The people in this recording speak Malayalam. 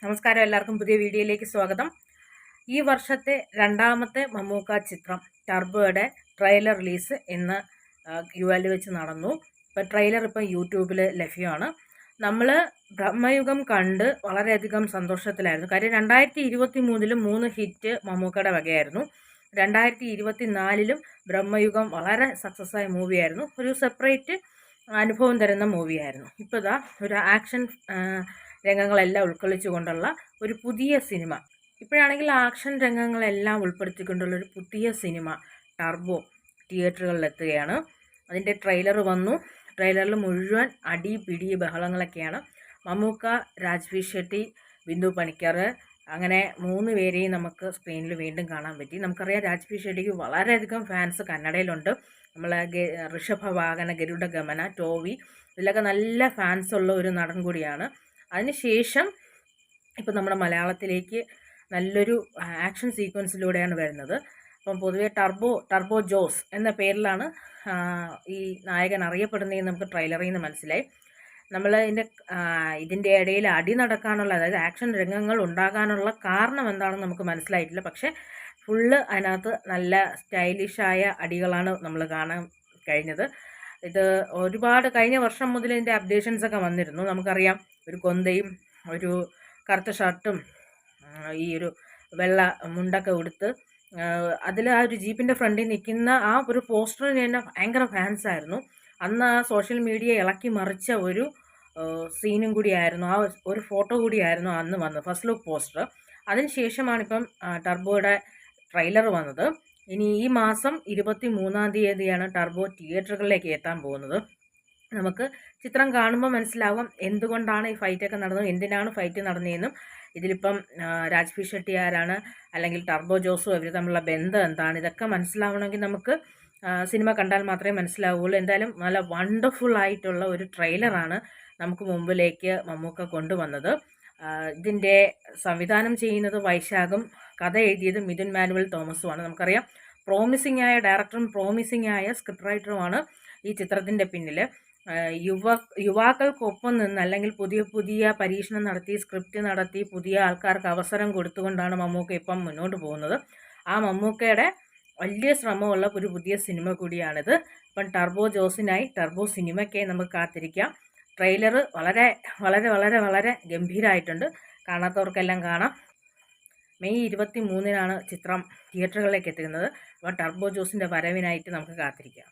നമസ്കാരം, എല്ലാവർക്കും പുതിയ വീഡിയോയിലേക്ക് സ്വാഗതം. ഈ വർഷത്തെ രണ്ടാമത്തെ മമ്മൂക്ക ചിത്രം ടർബോയുടെ ട്രെയിലർ റിലീസ് ഇന്ന് യുഎൽ വെച്ച് നടന്നു. ഇപ്പോൾ ട്രെയിലർ ഇപ്പം യൂട്യൂബിൽ ലഭ്യമാണ്. നമ്മൾ ബ്രഹ്മയുഗം കണ്ട് വളരെയധികം സന്തോഷത്തിലായിരുന്നു. കാര്യം 2023 3 ഹിറ്റ് മമ്മൂക്കയുടെ വകയായിരുന്നു. 2024 ബ്രഹ്മയുഗം വളരെ സക്സസ് ആയ മൂവിയായിരുന്നു. ഒരു സെപ്പറേറ്റ് അനുഭവം തരുന്ന മൂവിയായിരുന്നു. ഇപ്പോൾ ഇതാ ഒരു ആക്ഷൻ രംഗങ്ങളെല്ലാം ഉൾക്കൊള്ളിച്ചുകൊണ്ടുള്ള ഒരു പുതിയ സിനിമ. ഇപ്പോഴാണെങ്കിൽ ആക്ഷൻ രംഗങ്ങളെല്ലാം ഉൾപ്പെടുത്തിക്കൊണ്ടുള്ള ഒരു പുതിയ സിനിമ ടർബോ തിയേറ്ററുകളിലെത്തുകയാണ്. അതിൻ്റെ ട്രെയിലർ വന്നു. ട്രെയിലറിൽ മുഴുവൻ അടി പിടി ബഹളങ്ങളൊക്കെയാണ്. മമ്മൂക്ക, രാജ്വി ഷെട്ടി, ബിന്ദു പണിക്കർ, അങ്ങനെ 3 പേരെയും നമുക്ക് സ്ക്രീനിൽ വീണ്ടും കാണാൻ പറ്റി. നമുക്കറിയാം രാജ്വി ഷെട്ടിക്ക് വളരെയധികം ഫാൻസ് കന്നഡയിലുണ്ട്. നമ്മളെ ഋഷഭവാഹന, ഗരുഡ ഗമന, ടോവി, ഇതിലൊക്കെ നല്ല ഫാൻസ് ഉള്ള ഒരു നടൻ കൂടിയാണ്. അതിനുശേഷം ഇപ്പം നമ്മുടെ മലയാളത്തിലേക്ക് നല്ലൊരു ആക്ഷൻ സീക്വൻസിലൂടെയാണ് വരുന്നത്. അപ്പം പൊതുവെ ടർബോ ജോസ് എന്ന പേരിലാണ് ഈ നായകൻ അറിയപ്പെടുന്നതെന്ന് നമുക്ക് ട്രെയിലറിൽ നിന്ന് മനസ്സിലായി. നമ്മൾ ഇതിൻ്റെ ഇടയിൽ അടി നടക്കാനുള്ള, അതായത് ആക്ഷൻ രംഗങ്ങൾ ഉണ്ടാകാനുള്ള കാരണം എന്താണെന്ന് നമുക്ക് മനസ്സിലായിട്ടില്ല. പക്ഷേ ഫുള്ള് അതിനകത്ത് നല്ല സ്റ്റൈലിഷായ അടികളാണ് നമ്മൾ കാണാൻ കഴിഞ്ഞത്. ഇത് ഒരുപാട് കഴിഞ്ഞ വർഷം മുതൽ ഇതിൻ്റെ അപ്ഡേഷൻസൊക്കെ വന്നിരുന്നു. നമുക്കറിയാം ഒരു കൊന്തയും ഒരു കറുത്ത ഷർട്ടും ഈ ഒരു വെള്ള മുണ്ടൊക്കെ ഉടുത്ത് അതിൽ ആ ഒരു ജീപ്പിൻ്റെ ഫ്രണ്ടിൽ നിൽക്കുന്ന ആ ഒരു പോസ്റ്ററിന് തന്നെ ഭയങ്കര ഫാൻസായിരുന്നു. അന്ന് ആ സോഷ്യൽ മീഡിയ ഇളക്കി മറിച്ച ഒരു സീനും കൂടിയായിരുന്നു, ആ ഒരു ഫോട്ടോ കൂടിയായിരുന്നു അന്ന് വന്നത്, ഫസ്റ്റ് ലുക്ക് പോസ്റ്റർ. അതിനുശേഷമാണിപ്പം ടർബോയുടെ ട്രെയിലർ വന്നത്. ഇനി ഈ മാസം 23-ാം തീയതിയാണ് ടർബോ തിയേറ്ററുകളിലേക്ക് എത്താൻ പോകുന്നത്. നമുക്ക് ചിത്രം കാണുമ്പോൾ മനസ്സിലാവും എന്തുകൊണ്ടാണ് ഈ ഫൈറ്റൊക്കെ നടന്നത്, എന്തിനാണ് ഫൈറ്റ് നടന്നതെന്നും ഇതിലിപ്പം രാജ്വി ഷെട്ടി ആരാണ്, അല്ലെങ്കിൽ ടർബോ ജോസും ഇവർ തമ്മിലുള്ള ബന്ധം എന്താണ്, ഇതൊക്കെ മനസ്സിലാവണമെങ്കിൽ നമുക്ക് സിനിമ കണ്ടാൽ മാത്രമേ മനസ്സിലാവുകയുള്ളൂ. എന്തായാലും നല്ല വണ്ടർഫുൾ ആയിട്ടുള്ള ഒരു ട്രെയിലറാണ് നമുക്ക് മുമ്പിലേക്ക് മമ്മൂക്ക കൊണ്ടുവന്നത്. ഇതിൻ്റെ സംവിധാനം ചെയ്യുന്നത് വൈശാഖും കഥ എഴുതിയത് മിഥുൻ മാനുവൽ തോമസുമാണ്. നമുക്കറിയാം പ്രോമിസിംഗ് ആയ ഡയറക്ടറും പ്രോമിസിംഗ് ആയ സ്ക്രിപ്റ്റ് റൈറ്ററുമാണ് ഈ ചിത്രത്തിൻ്റെ പിന്നിൽ. യുവാക്കൾക്കൊപ്പം നിന്ന്, അല്ലെങ്കിൽ പുതിയ പരീക്ഷണം നടത്തി, സ്ക്രിപ്റ്റ് നടത്തി, പുതിയ ആൾക്കാർക്ക് അവസരം കൊടുത്തുകൊണ്ടാണ് മമ്മൂക്ക ഇപ്പം മുന്നോട്ട് പോകുന്നത്. ആ മമ്മൂക്കയുടെ വലിയ ശ്രമമുള്ള ഒരു പുതിയ സിനിമ കൂടിയാണിത്. ഇപ്പം ടർബോ ജോസിനായി, ടർബോ സിനിമയ്ക്കായി നമുക്ക് കാത്തിരിക്കാം. ട്രെയിലർ വളരെ വളരെ വളരെ വളരെ ഗംഭീരമായിട്ടുണ്ട്. കാണാത്തവർക്കെല്ലാം കാണാം. മെയ് 23-നാണ് ചിത്രം തിയേറ്ററുകളിലേക്ക് എത്തുന്നത്. അപ്പോൾ ടർബോ ജോസിൻ്റെ വരവിനായിട്ട് നമുക്ക് കാത്തിരിക്കാം.